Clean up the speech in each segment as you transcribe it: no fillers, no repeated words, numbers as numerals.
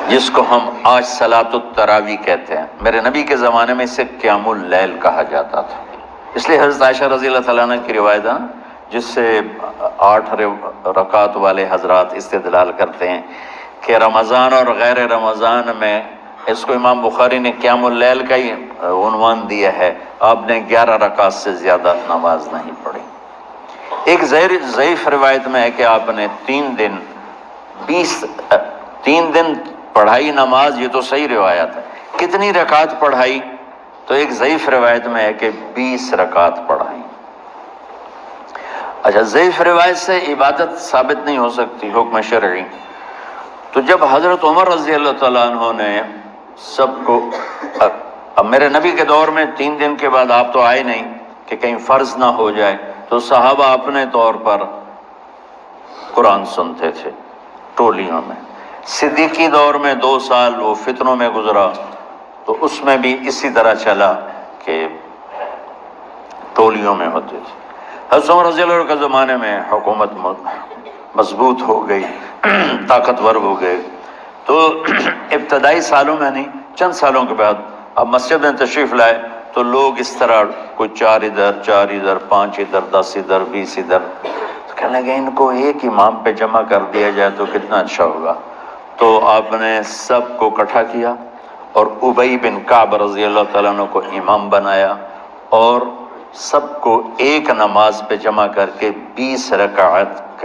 جس کو ہم آج صلاۃ التراویح کہتے ہیں، میرے نبی کے زمانے میں اسے قیام اللیل کہا جاتا تھا۔ اس لیے حضرت عائشہ رضی اللہ تعالیٰ عنہ کی روایت ہے جس سے 8 رکعت والے حضرات استدلال کرتے ہیں کہ رمضان اور غیر رمضان میں، اس کو امام بخاری نے قیام اللیل کا ہی عنوان دیا ہے، آپ نے 11 رکعت سے زیادہ نماز نہیں پڑھی۔ ایک ضعیف روایت میں ہے کہ آپ نے 3 دن پڑھائی نماز، یہ تو صحیح روایت ہے۔ کتنی رکعت پڑھائی؟ تو ایک ضعیف روایت میں ہے کہ 20 رکعت پڑھائی۔ اچھا، ضعیف روایت سے عبادت ثابت نہیں ہو سکتی حکم شرعی، تو جب حضرت عمر رضی اللہ تعالیٰ عنہ نے سب کو، اب میرے نبی کے دور میں 3 دن کے بعد آپ تو آئے نہیں کہ کہیں فرض نہ ہو جائے، تو صحابہ اپنے طور پر قرآن سنتے تھے ٹولیوں میں۔ صدیقی دور میں 2 سال وہ فتنوں میں گزرا، تو اس میں بھی اسی طرح چلا کہ ٹولیوں میں ہوتے تھے۔ حضرت عمر رضی اللہ عنہ کے زمانے میں حکومت مضبوط ہو گئی، طاقتور ہو گئے، تو ابتدائی سالوں میں نہیں، چند سالوں کے بعد اب مسجد میں تشریف لائے تو لوگ اس طرح کوئی 4 ادھر 4 ادھر 5 ادھر 10 ادھر 20 ادھر، تو کہنے لگے ان کو ایک امام پہ جمع کر دیا جائے تو کتنا اچھا ہوگا۔ تو آپ نے سب کو اکٹھا کیا اور ابی بن کعب رضی اللہ تعالیٰ عنہ کو امام بنایا، اور سب کو ایک نماز پہ جمع کر کے 20 رکعت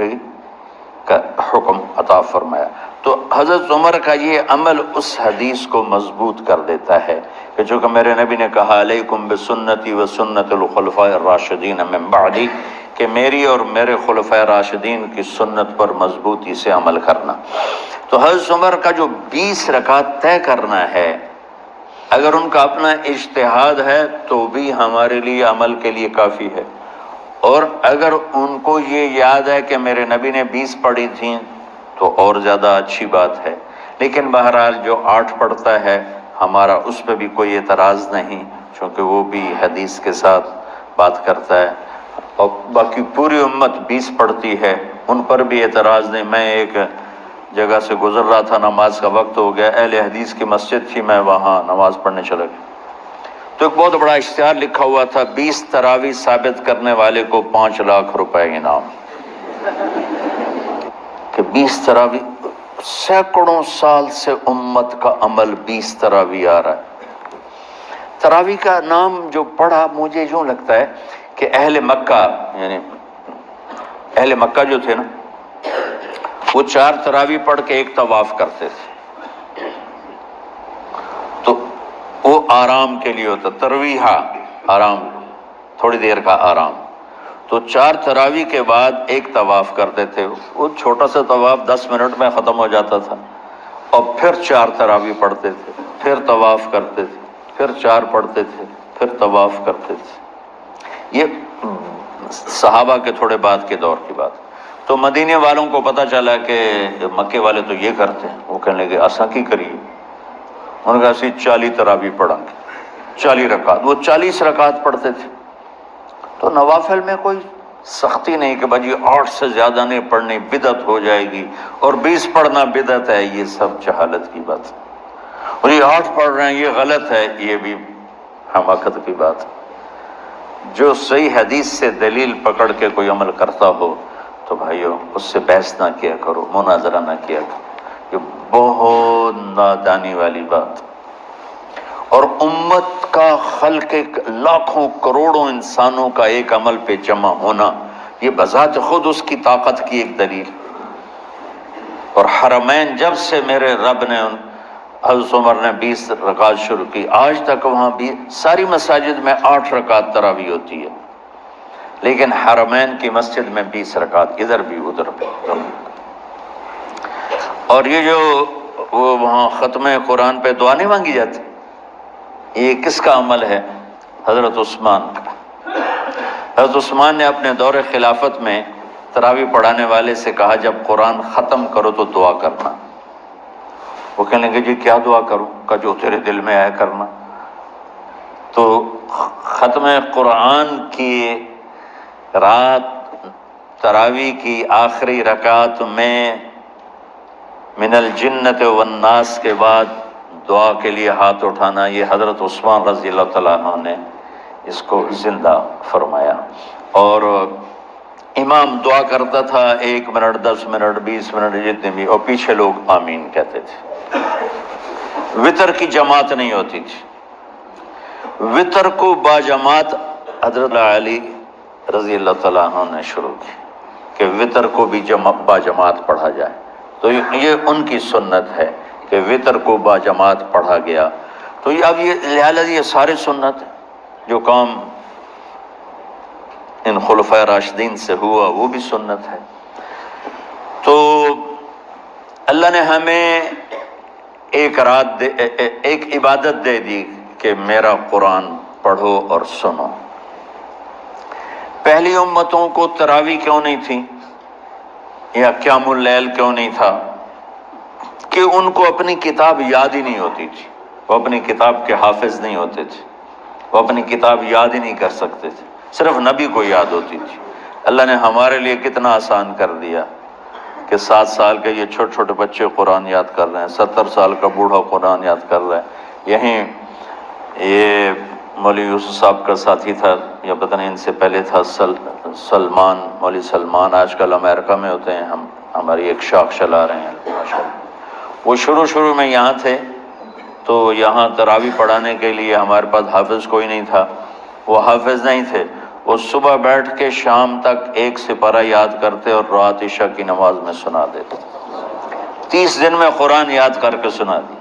کا حکم عطا فرمایا۔ تو حضرت عمر کا یہ عمل اس حدیث کو مضبوط کر دیتا ہے کہ چونکہ میرے نبی نے کہا علیکم بسنتی و سنت الخلفاء الراشدین من بعدی، کہ میری اور میرے خلفاء راشدین کی سنت پر مضبوطی سے عمل کرنا۔ تو حضرت عمر کا جو 20 رکعت طے کرنا ہے، اگر ان کا اپنا اجتہاد ہے تو بھی ہمارے لیے عمل کے لیے کافی ہے، اور اگر ان کو یہ یاد ہے کہ میرے نبی نے 20 پڑھی تھیں تو اور زیادہ اچھی بات ہے۔ لیکن بہرحال جو 8 پڑھتا ہے ہمارا اس پہ بھی کوئی اعتراض نہیں، چونکہ وہ بھی حدیث کے ساتھ بات کرتا ہے، اور باقی پوری امت 20 پڑھتی ہے، ان پر بھی اعتراض نہیں۔ میں ایک جگہ سے گزر رہا تھا، نماز کا وقت ہو گیا، اہل حدیث کی مسجد تھی، میں وہاں نماز پڑھنے چلا گیا، تو ایک بہت بڑا اشتہار لکھا ہوا تھا 20 تراویح ثابت کرنے والے کو 5 لاکھ روپے انعام، کہ 20 تراویح، سینکڑوں سال سے امت کا عمل 20 تراویح آ رہا ہے۔ تراویح کا نام جو پڑھا، مجھے یوں لگتا ہے کہ اہل مکہ، یعنی اہل مکہ جو تھے نا، وہ 4 تراویح پڑھ کے ایک طواف کرتے تھے، تو وہ آرام کے لیے ہوتا، ترویحہ آرام، تھوڑی دیر کا آرام، تو 4 تراویح کے بعد ایک طواف کرتے تھے، وہ چھوٹا سا طواف 10 منٹ میں ختم ہو جاتا تھا، اور پھر 4 تراویح پڑھتے تھے، پھر طواف کرتے تھے، پھر 4 پڑھتے تھے، پھر طواف کرتے تھے۔ یہ صحابہ کے تھوڑے بعد کے دور کی بات۔ تو مدینے والوں کو پتہ چلا کہ مکے والے تو یہ کرتے ہیں، وہ کہنے لگے اساں کی کریے، انہوں نے کہا اسی 40 تراویح پڑھیں گے، 40 رکعت، وہ 40 رکعت پڑھتے تھے۔ تو نوافل میں کوئی سختی نہیں کہ بھائی 8 سے زیادہ نہیں پڑھنی، بدعت ہو جائے گی، اور 20 پڑھنا بدعت ہے، یہ سب جہالت کی بات ہے، اور یہ 8 پڑھ رہے ہیں یہ غلط ہے، یہ بھی حماقت کی بات ہے۔ جو صحیح حدیث سے دلیل پکڑ کے کوئی عمل کرتا ہو تو بھائیو اس سے بحث نہ کیا کرو، مناظرہ نہ کیا کرو، یہ بہت نادانی والی بات۔ اور امت کا خلق لاکھوں کروڑوں انسانوں کا ایک عمل پہ جمع ہونا، یہ بذات خود اس کی طاقت کی ایک دلیل۔ اور حرمین جب سے میرے رب نے حضرت عمر نے 20 رکعت شروع کی، آج تک وہاں بھی ساری مساجد میں 8 رکعت تراویح ہوتی ہے، لیکن حرمین کی مسجد میں 20 رکعت، ادھر بھی ادھر بھی۔ اور یہ جو وہ وہاں ختم قرآن پہ دعا نہیں مانگی جاتی، یہ کس کا عمل ہے؟ حضرت عثمان کا۔ حضرت عثمان نے اپنے دور خلافت میں تراویح پڑھانے والے سے کہا جب قرآن ختم کرو تو دعا کرنا۔ وہ کہنے لگے جی کیا دعا کروں؟ کہ جو تیرے دل میں آیا کرنا۔ تو ختم قرآن کی رات تراویح کی آخری رکعت میں من الجنت والناس کے بعد دعا کے لیے ہاتھ اٹھانا، یہ حضرت عثمان رضی اللہ تعالیٰ عنہ نے اس کو زندہ فرمایا۔ اور امام دعا کرتا تھا 1 منٹ 10 منٹ 20 منٹ جتنے بھی، اور پیچھے لوگ آمین کہتے تھے۔ وتر کی جماعت نہیں ہوتی تھی، وتر کو باجماعت حضرت علی رضی اللہ تعالیٰ عنہ نے شروع کی کہ وتر کو بھی باجماعت پڑھا جائے، تو یہ ان کی سنت ہے کہ وتر کو باجماعت پڑھا گیا۔ تو اب یہ لہٰذا یہ سارے سنت جو کام ان خلفۂ راشدین سے ہوا وہ بھی سنت ہے۔ تو اللہ نے ہمیں ایک عبادت دے دی کہ میرا قرآن پڑھو اور سنو۔ پہلی امتوں کو تراویح کیوں نہیں تھی یا قیام اللیل کیوں نہیں تھا؟ کہ ان کو اپنی کتاب یاد ہی نہیں ہوتی تھی، وہ اپنی کتاب کے حافظ نہیں ہوتے تھے، وہ اپنی کتاب یاد ہی نہیں کر سکتے تھے، صرف نبی کو یاد ہوتی تھی۔ اللہ نے ہمارے لیے کتنا آسان کر دیا کہ 7 سال کے یہ چھوٹے چھوٹے بچے قرآن یاد کر رہے ہیں، 70 سال کا بوڑھا قرآن یاد کر رہا ہے۔ یہیں یہ مولوی یوسف صاحب کا ساتھی تھا یا پتہ نہیں ان سے پہلے تھا، سلمان، مولوی سلمان، آج کل امریکہ میں ہوتے ہیں، ہماری ایک شاخ چلا رہے ہیں ماشاءاللہ۔ وہ شروع میں یہاں تھے تو یہاں تراویح پڑھانے کے لیے ہمارے پاس حافظ کوئی نہیں تھا، وہ حافظ نہیں تھے، وہ صبح بیٹھ کے شام تک 1 سپارہ یاد کرتے اور رات عشاء کی نماز میں سنا دیتے۔ 30 دن میں قرآن یاد کر کے سنا دی۔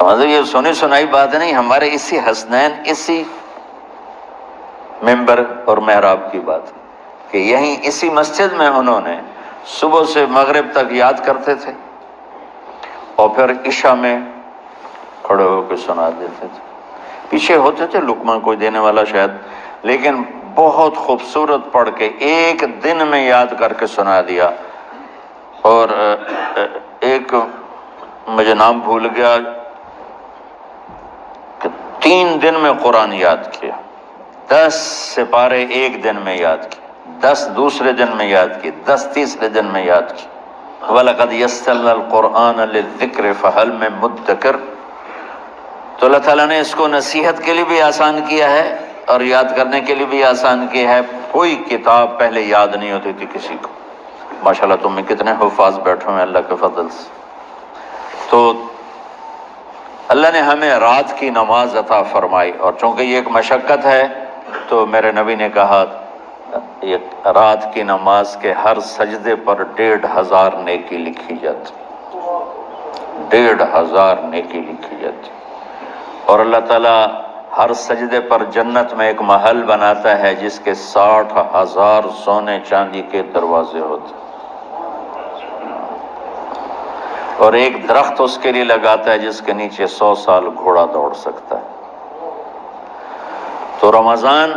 مطلب یہ سنی سنائی بات نہیں، ہمارے اسی حسنین، اسی ممبر اور محراب کی بات کہ یہیں اسی مسجد میں انہوں نے صبح سے مغرب تک یاد کرتے تھے اور پھر عشاء میں کھڑے ہو کے سنا دیتے تھے۔ پیچھے ہوتے تھے لقمہ کوئی دینے والا شاید، لیکن بہت خوبصورت پڑھ کے 1 دن میں یاد کر کے سنا دیا۔ اور ایک مجھے نام بھول گیا کہ 3 دن میں قرآن یاد کیا، 10 سپارے 1 دن میں یاد کیے، 10 دوسرے دن میں یاد کیے، 10 تیسرے دن میں یاد کیے۔ وَلَقَدْ يَسَّرْنَا الْقُرْآنَ لِلذِّكْرِ فَهَلْ مِن مُدَّكِرٍ۔ تو اللہ تعالیٰ نے اس کو نصیحت کے لیے بھی آسان کیا ہے اور یاد کرنے کے لیے بھی آسان کیا ہے۔ کوئی کتاب پہلے یاد نہیں ہوتی تھی کسی کو، ماشاءاللہ تم میں کتنے حفاظ بیٹھے ہیں اللہ کے فضل سے۔ تو اللہ نے ہمیں رات کی نماز عطا فرمائی، اور چونکہ یہ ایک مشقت ہے تو میرے نبی نے کہا یہ رات کی نماز کے ہر سجدے پر 1500 نیکی لکھی جاتی، 1500 نیکی لکھی جاتی۔ اور اللہ تعالیٰ ہر سجدے پر جنت میں ایک محل بناتا ہے جس کے 60,000 سونے چاندی کے دروازے ہوتے ہیں، اور ایک درخت اس کے لیے لگاتا ہے جس کے نیچے 100 سال گھوڑا دوڑ سکتا ہے۔ تو رمضان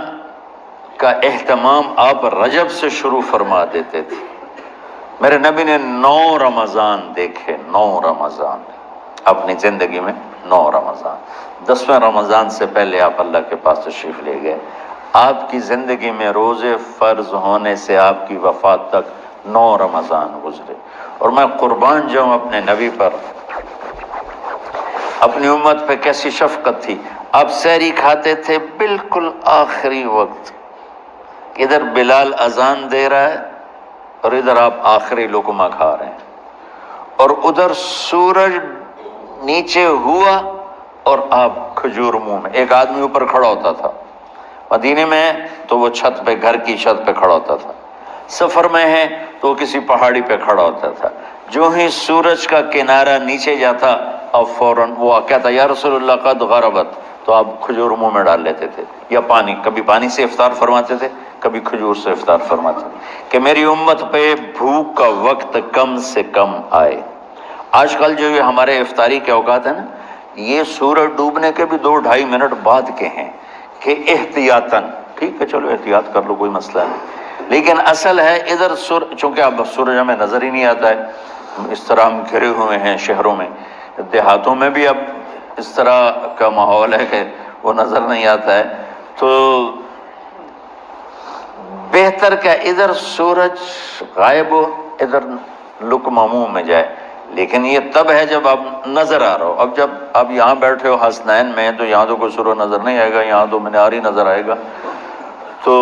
کا اہتمام آپ رجب سے شروع فرما دیتے تھے۔ میرے نبی نے 9 رمضان دیکھے، 9 رمضان اپنی زندگی میں، 9 رمضان۔ 10ویں رمضان سے پہلے آپ اللہ کے پاس تشریف لے گئے۔ آپ کی زندگی میں روزے فرض ہونے سے آپ کی وفات تک 9 رمضان گزرے، اور میں قربان جاؤں اپنے نبی پر، اپنی امت پہ کیسی شفقت تھی۔ آپ سحری کھاتے تھے بالکل آخری وقت، ادھر بلال اذان دے رہا ہے اور ادھر آپ آخری لقمہ کھا رہے ہیں، اور ادھر سورج نیچے ہوا اور آپ کھجور منہ میں۔ ایک آدمی اوپر کھڑا ہوتا تھا مدینے میں تو وہ چھت پہ، گھر کی چھت پہ کھڑا ہوتا تھا، سفر میں ہے تو وہ کسی پہاڑی پہ کھڑا ہوتا تھا۔ جو ہی سورج کا کنارہ نیچے جاتا اب فوراً وہ کہتا یا رسول اللہ قد غربت، تو آپ کھجور منہ میں ڈال لیتے تھے، یا پانی، کبھی پانی سے افطار فرماتے تھے، کبھی کھجور سے افطار فرماتے تھے کہ میری امت پہ بھوک کا وقت کم سے کم آئے۔ آج کل جو یہ ہمارے افطاری کے اوقات ہیں نا، یہ سورج ڈوبنے کے بھی 2-2.5 منٹ بعد کے ہیں کہ احتیاطاً، ٹھیک ہے چلو احتیاط کر لو کوئی مسئلہ نہیں، لیکن اصل ہے ادھر چونکہ اب سورج ہمیں نظر ہی نہیں آتا ہے، اس طرح ہم گھرے ہوئے ہیں شہروں میں، دیہاتوں میں بھی اب اس طرح کا ماحول ہے کہ وہ نظر نہیں آتا ہے، تو بہتر کہ ادھر سورج غائب ہو، ادھر لقمہ منہ میں جائے، لیکن یہ تب ہے جب آپ نظر آ رہا ہو۔ اب جب آپ یہاں بیٹھے ہو حسنین میں تو یہاں تو کوئی سرو نظر نہیں آئے گا، یہاں تو منار ہی نظر آئے گا، تو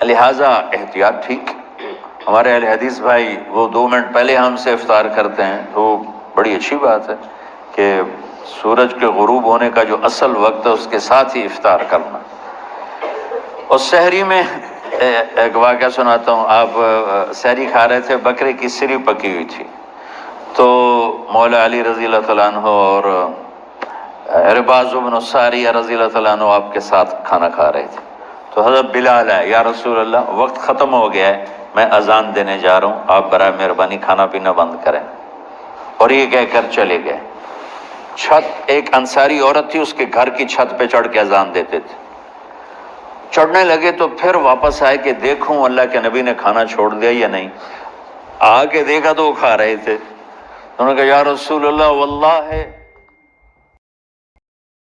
لہٰذا احتیاط ٹھیک۔ ہمارے اہل حدیث بھائی وہ 2 منٹ پہلے ہم سے افطار کرتے ہیں، تو بڑی اچھی بات ہے کہ سورج کے غروب ہونے کا جو اصل وقت ہے اس کے ساتھ ہی افطار کرنا۔ اور سحری میں ایک واقعہ سناتا ہوں، آپ سحری کھا رہے تھے، بکرے کی سری پکی ہوئی تھی، تو مولا علی رضی اللہ تعالیٰ عنہ اور عرباض بن ساریہ رضی اللہ تعالیٰ عنہ آپ کے ساتھ کھانا کھا رہے تھے، تو حضرت بلال ہے، یا رسول اللہ وقت ختم ہو گیا ہے، میں اذان دینے جا رہا ہوں، آپ برائے مہربانی کھانا پینا بند کریں۔ اور یہ کہہ کر چلے گئے۔ چھت، ایک انصاری عورت تھی، اس کے گھر کی چھت پہ چڑھ کے اذان دیتے تھے، چڑھنے لگے تو پھر واپس آئے کہ دیکھوں اللہ کے نبی نے کھانا چھوڑ دیا یا نہیں، آ کے دیکھا تو وہ کھا رہے تھے، انہوں نے کہا یا رسول اللہ واللہ ہے